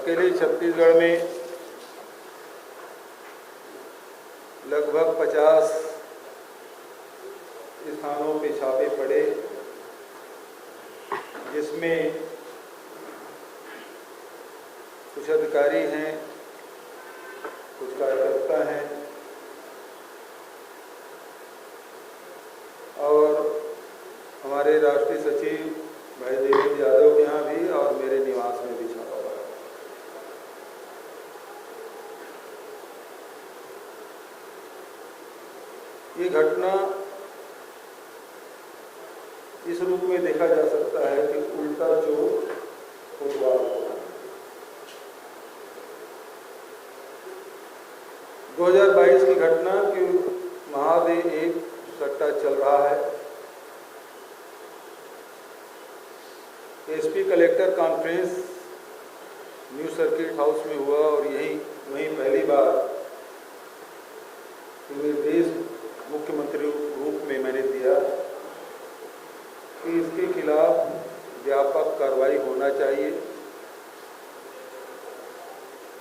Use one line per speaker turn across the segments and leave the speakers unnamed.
अकेले छत्तीसगढ़ में लगभग 50 स्थानों पे छापे पड़े, जिसमें कुछ अधिकारी हैं, कुछ कार्यकर्ता हैं और हमारे राष्ट्रीय सचिव भाई देवेंद्र यादव के यहाँ भी और मेरे निवास में भी छापा पड़ा। ये घटना इस रूप में देखा जा सकता है कि उल्टा चोर कोतवाल होगा। 2022 की घटना कि महादे एक सट्टा चल रहा है। SP collector conference new circuit house में हुआ और वहीं पहली बार निर्देश मुख्यमंत्री रूप में मैंने दिया कि इसके खिलाफ व्यापक कार्रवाई होना चाहिए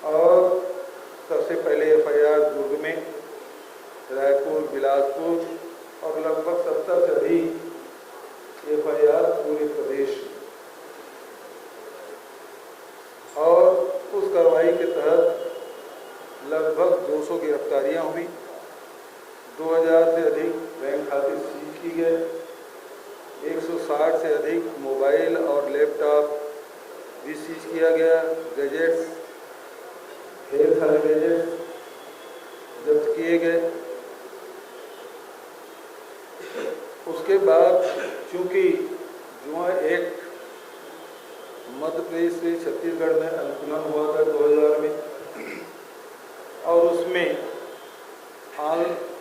और सबसे पहले एफआईआर दुर्ग में, रायपुर, बिलासपुर और लगभग 70 से अधिक एफआईआर पूरे प्रदेश में। और उस कार्रवाई के तहत लगभग 200 गिरफ्तारियां हुई, 2000 से अधिक बैंक खाते सीज की गए, 160 से अधिक मोबाइल और लैपटॉप भी सीज किया गया, गैजेट्स, ढेर सारे गैजेट्स जब्त किए गए। उसके बाद चूंकि जुआ एक्ट मध्य प्रदेश से छत्तीसगढ़ में अनुकूलन हुआ था 2000 में और उसमें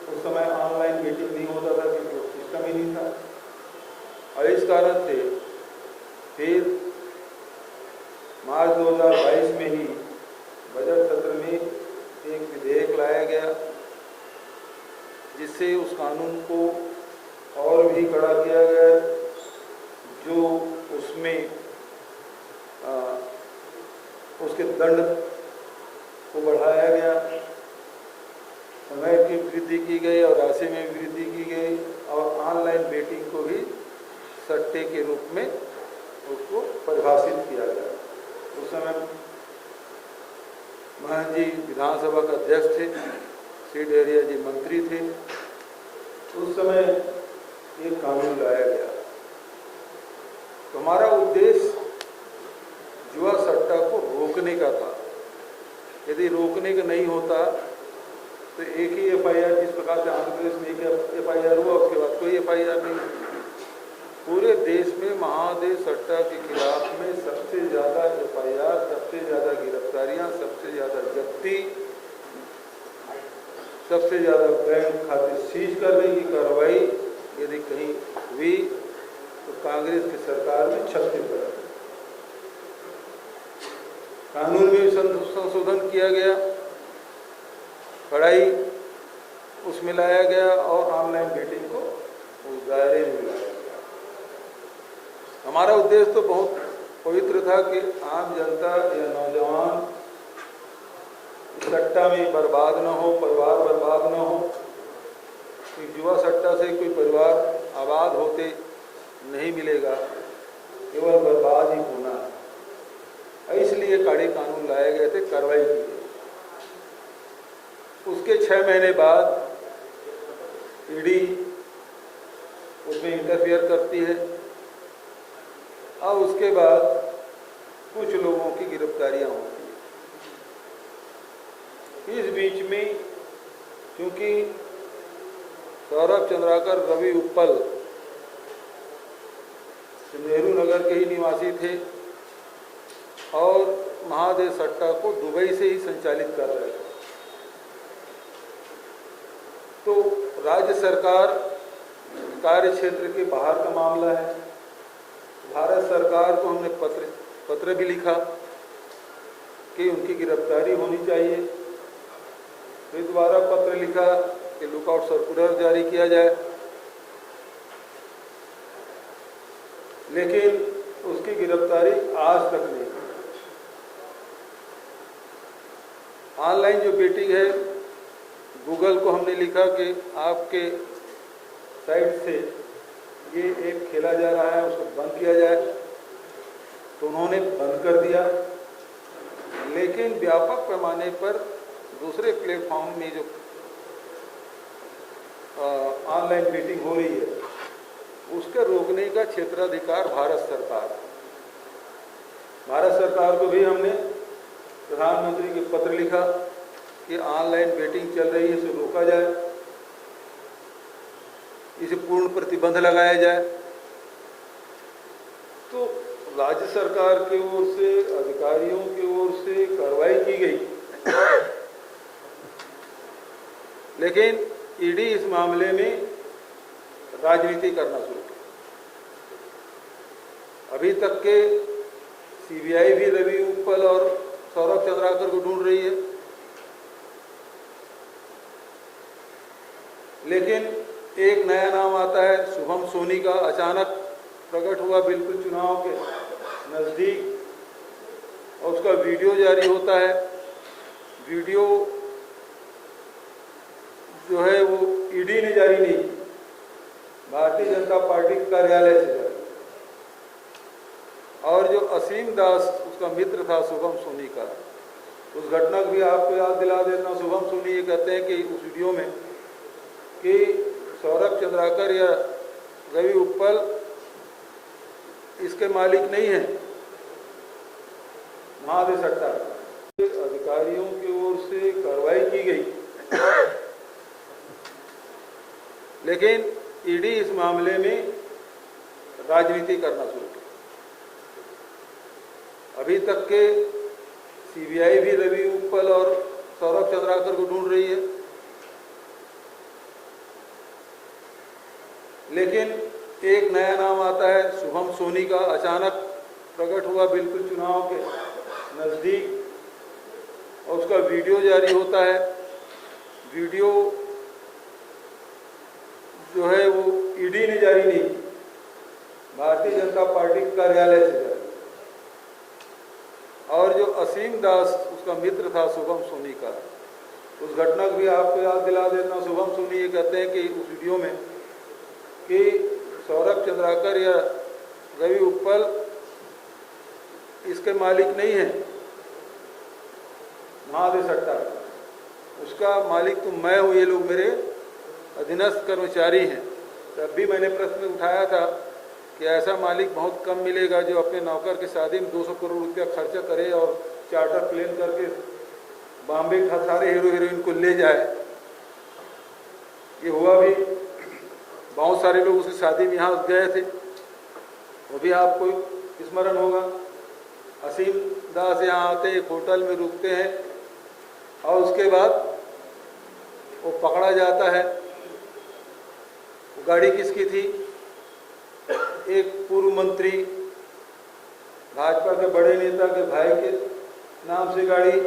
उस समय ऑनलाइन मीटिंग नहीं होता था क्योंकि सिस्टम ही नहीं था और इस कारण से फिर मार्च 2022 में ही बजट सत्र में एक विधेयक लाया गया जिससे उस कानून को और भी कड़ा किया गया, जो उसमें उसके दंड को बढ़ाया गया, समय की वृद्धि की गई और राशि में वृद्धि की गई और ऑनलाइन बेटिंग को भी सट्टे के रूप में उसको परिभाषित किया गया। उस समय महन जी विधानसभा का अध्यक्ष थे, श्री डेरिया जी मंत्री थे। उस समय एक कानून लाया गया। तो हमारा उद्देश्य जुआ सट्टा को रोकने का था। यदि रोकने का नहीं होता तो एक ही एफआईआर, जिस प्रकार से आंध्र प्रदेश में एक एफआईआर हुआ उसके बाद कोई एफआईआर नहीं। पूरे देश में महादे सट्टा के खिलाफ में सबसे ज़्यादा एफआईआर, सबसे ज़्यादा गिरफ्तारियां, सबसे ज़्यादा जब्ती, सबसे ज़्यादा बैंक खाते सीज करने की कार्रवाई यदि कहीं हुई तो कांग्रेस की सरकार में छत्तीसगढ़ कानून में संशोधन किया गया, कड़ाई उसमें लाया गया और ऑनलाइन बेटिंग को उस दायरे में लाया गया। हमारा उद्देश्य तो बहुत पवित्र था कि आम जनता या नौजवान सट्टा में बर्बाद न हो, परिवार बर्बाद न हो। जुआ सट्टा से कोई परिवार आबाद होते नहीं मिलेगा, केवल बर्बाद ही होना है। इसलिए कड़े कानून लाए गए थे, कार्रवाई की गई। उसके 6 महीने बाद ईडी उसमें इंटरफियर करती है और उसके बाद कुछ लोगों की गिरफ्तारियां होती हैं। इस बीच में क्योंकि सौरभ चंद्राकर, रवि उप्पल नेहरू नगर के ही निवासी थे और महादे सट्टा को दुबई से ही संचालित कर रहे थे, तो राज्य सरकार कार्य क्षेत्र के बाहर का मामला है। भारत सरकार को हमने पत्र भी लिखा कि उनकी गिरफ्तारी होनी चाहिए। फिर दोबारा पत्र लिखा कि लुकआउट सर्कुलर जारी किया जाए, लेकिन उसकी गिरफ्तारी आज तक नहीं हुई। ऑनलाइन जो बेटिंग है, गूगल को हमने लिखा कि आपके साइट से ये ऐप खेला जा रहा है, उसको बंद किया जाए, तो उन्होंने बंद कर दिया। लेकिन व्यापक पैमाने पर दूसरे प्लेटफॉर्म में जो ऑनलाइन बेटिंग हो रही है, उसके रोकने का क्षेत्राधिकार भारत सरकार को भी हमने प्रधानमंत्री के पत्र लिखा कि ऑनलाइन बेटिंग चल रही है, इसे रोका जाए, इसे पूर्ण प्रतिबंध लगाया जाए। तो राज्य सरकार की ओर से, अधिकारियों की ओर से कार्रवाई की गई, लेकिन ईडी इस मामले में राजनीति करना शुरू की। अभी तक के सीबीआई भी रवि उत्पल और सौरभ चंद्राकर को ढूंढ रही है, लेकिन एक नया नाम आता है शुभम सोनी का, अचानक प्रकट हुआ बिल्कुल चुनाव के नज़दीक, और उसका वीडियो जारी होता है। वीडियो जो है वो ईडी ने जारी नहीं, भारतीय जनता पार्टी के कार्यालय से जारी। और जो असीम दास उसका मित्र था शुभम सोनी का, उस घटना को भी आपको याद दिला देता हूँ। शुभम सोनी ये कहते हैं कि उस वीडियो में कि सौरभ चंद्राकर या रवि उत्पल इसके मालिक नहीं है, वहां दे सकता है। अधिकारियों की ओर से कार्रवाई की गई, लेकिन ईडी इस मामले में राजनीति करना शुरू की। अभी तक के सीबीआई भी रवि उत्पल और सौरभ चंद्राकर को ढूंढ रही है, लेकिन एक नया नाम आता है शुभम सोनी का, अचानक प्रकट हुआ बिल्कुल चुनाव के नज़दीक, और उसका वीडियो जारी होता है। वीडियो जो है वो ईडी ने जारी नहीं, भारतीय जनता पार्टी के कार्यालय से जारी। और जो असीम दास उसका मित्र था शुभम सोनी का, उस घटना को भी आपको याद दिला देता हूँ। शुभम सोनी ये कहते हैं कि उस वीडियो में कि सौरभ चंद्राकर या रवि उत्पल इसके मालिक नहीं है, वहां दे सकता है, उसका मालिक तो मैं हूँ, ये लोग मेरे अधीनस्थ कर्मचारी हैं। तब भी मैंने प्रश्न उठाया था कि ऐसा मालिक बहुत कम मिलेगा जो अपने नौकर की शादी में 200 करोड़ रुपया खर्चा करे और चार्टर प्लेन करके बॉम्बे का सारे हीरो हीरोइन को ले जाए। ये हुआ भी, बहुत सारे लोग उसकी शादी में यहाँ गए थे, वो भी आपको स्मरण होगा। असीम दास यहाँ आते, एक होटल में रुकते हैं और उसके बाद वो पकड़ा जाता है। वो गाड़ी किसकी थी? एक पूर्व मंत्री, भाजपा के बड़े नेता के भाई के नाम से गाड़ी।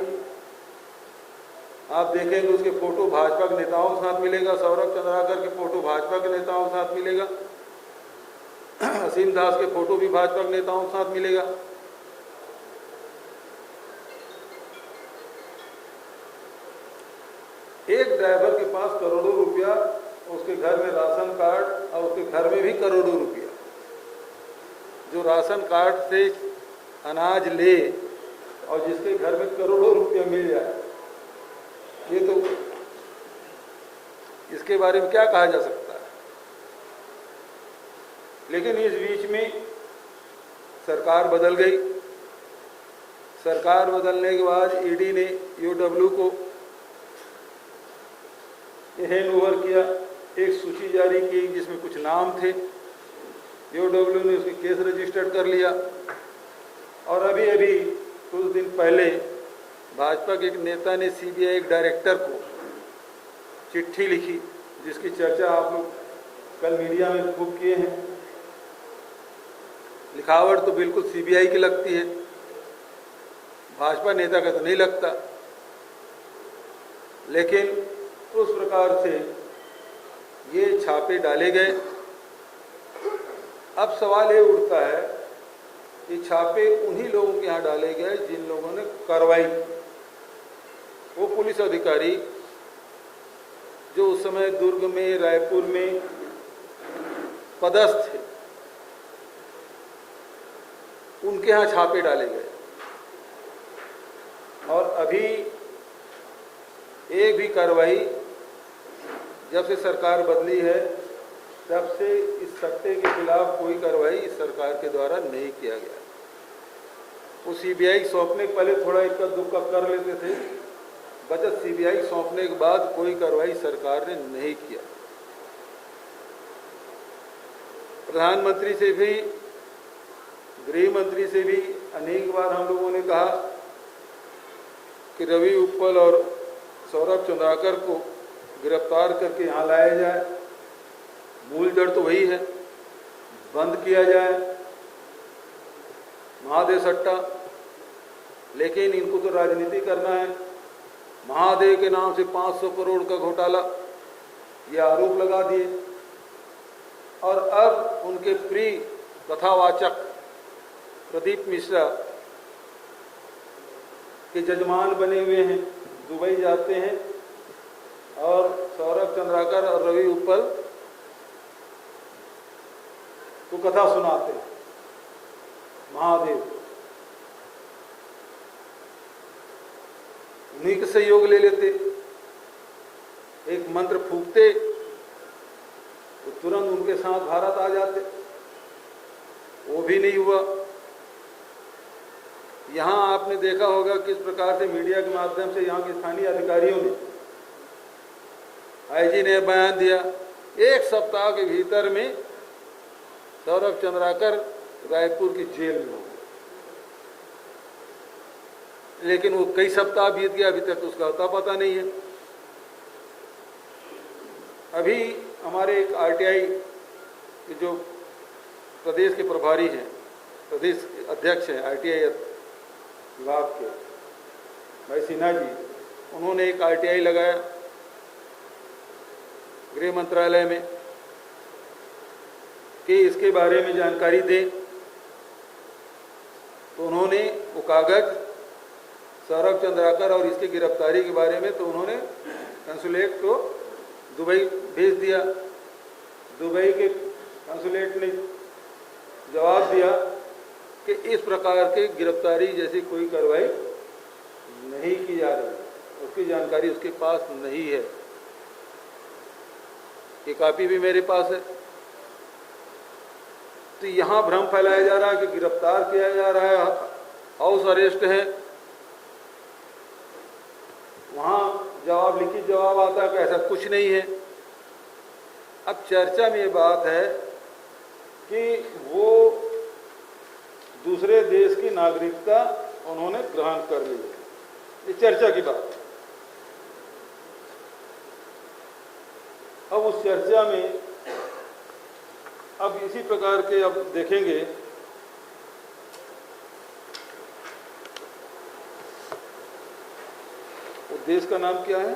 आप देखेंगे उसके फोटो भाजपा के नेताओं के साथ मिलेगा, सौरभ चंद्राकर के फोटो भाजपा के नेताओं के साथ मिलेगा, असीम दास के फोटो भी भाजपा के नेताओं के साथ मिलेगा। एक ड्राइवर के पास करोड़ों रुपया, उसके घर में राशन कार्ड और उसके घर में भी करोड़ों रुपया, जो राशन कार्ड से अनाज ले और जिसके घर में करोड़ों रुपया मिल जाए, ये तो इसके बारे में क्या कहा जा सकता है। लेकिन इस बीच में सरकार बदल गई। सरकार बदलने के बाद ईडी ने यूडब्ल्यू को हैंड ओवर किया, एक सूची जारी की जिसमें कुछ नाम थे। यूडब्ल्यू ने उसकी केस रजिस्टर्ड कर लिया। और अभी अभी कुछ दिन पहले भाजपा के एक नेता ने सीबीआई एक डायरेक्टर को चिट्ठी लिखी, जिसकी चर्चा आप लोग कल मीडिया में खूब किए हैं। लिखावट तो बिल्कुल सीबीआई की लगती है, भाजपा नेता का तो नहीं लगता। लेकिन उस प्रकार से ये छापे डाले गए। अब सवाल ये उठता है कि छापे उन्हीं लोगों के यहाँ डाले गए जिन लोगों ने कार्रवाई की। वो पुलिस अधिकारी जो उस समय दुर्ग में, रायपुर में पदस्थ थे, उनके यहाँ छापे डाले गए और अभी एक भी कार्रवाई जब से सरकार बदली है तब से इस सट्टे के खिलाफ कोई कार्रवाई इस सरकार के द्वारा नहीं किया गया। वो सीबीआई सौंपने के पहले थोड़ा इक्का दुक्का कर लेते थे, बचत सीबीआई सौंपने के बाद कोई कार्रवाई सरकार ने नहीं किया। प्रधानमंत्री से भी, गृह मंत्री से भी अनेक बार हम लोगों ने कहा कि रवि उत्पल और सौरभ चंद्राकर को गिरफ्तार करके यहाँ लाया जाए, मूल जड़ तो वही है, बंद किया जाए महादेव सट्टा। लेकिन इनको तो राजनीति करना है, महादेव के नाम से 500 करोड़ का घोटाला, ये आरोप लगा दिए और अब उनके प्रिय कथावाचक प्रदीप मिश्रा के जजमान बने हुए हैं, दुबई जाते हैं और सौरभ चंद्राकर और रवि उत्पल को कथा सुनाते हैं महादेव, उन्हीं का सहयोग ले लेते, एक मंत्र फूंकते तो तुरंत उनके साथ भारत आ जाते, वो भी नहीं हुआ। यहाँ आपने देखा होगा किस प्रकार से मीडिया के माध्यम से यहाँ के स्थानीय अधिकारियों ने, आईजी ने बयान दिया, एक सप्ताह के भीतर में सौरभ चंद्राकर रायपुर की जेल में हो गए। लेकिन वो कई सप्ताह बीत गया, अभी तक उसका अता पता नहीं है। अभी हमारे एक आरटीआई के जो प्रदेश के प्रभारी हैं, प्रदेश अध्यक्ष हैं आरटीआई विभाग के, भाई सिन्हा जी, उन्होंने एक आरटीआई लगाया गृह मंत्रालय में कि इसके बारे में जानकारी दें। तो उन्होंने वो कागज सौरभ चंद्राकर और इसकी गिरफ्तारी के बारे में, तो उन्होंने कंसुलेट को दुबई भेज दिया। दुबई के कंसुलेट ने जवाब दिया कि इस प्रकार के गिरफ्तारी जैसी कोई कार्रवाई नहीं की जा रही, उसकी जानकारी उसके पास नहीं है। ये कॉपी भी मेरे पास है। तो यहाँ भ्रम फैलाया जा रहा है कि गिरफ्तार किया जा रहा है, हाउस अरेस्ट है, वहाँ जवाब, लिखित जवाब आता है कि ऐसा कुछ नहीं है। अब चर्चा में ये बात है कि वो दूसरे देश की नागरिकता उन्होंने ग्रहण कर ली है, ये चर्चा की बात है। अब उस चर्चा में अब इसी प्रकार के अब देखेंगे वो देश का नाम क्या है,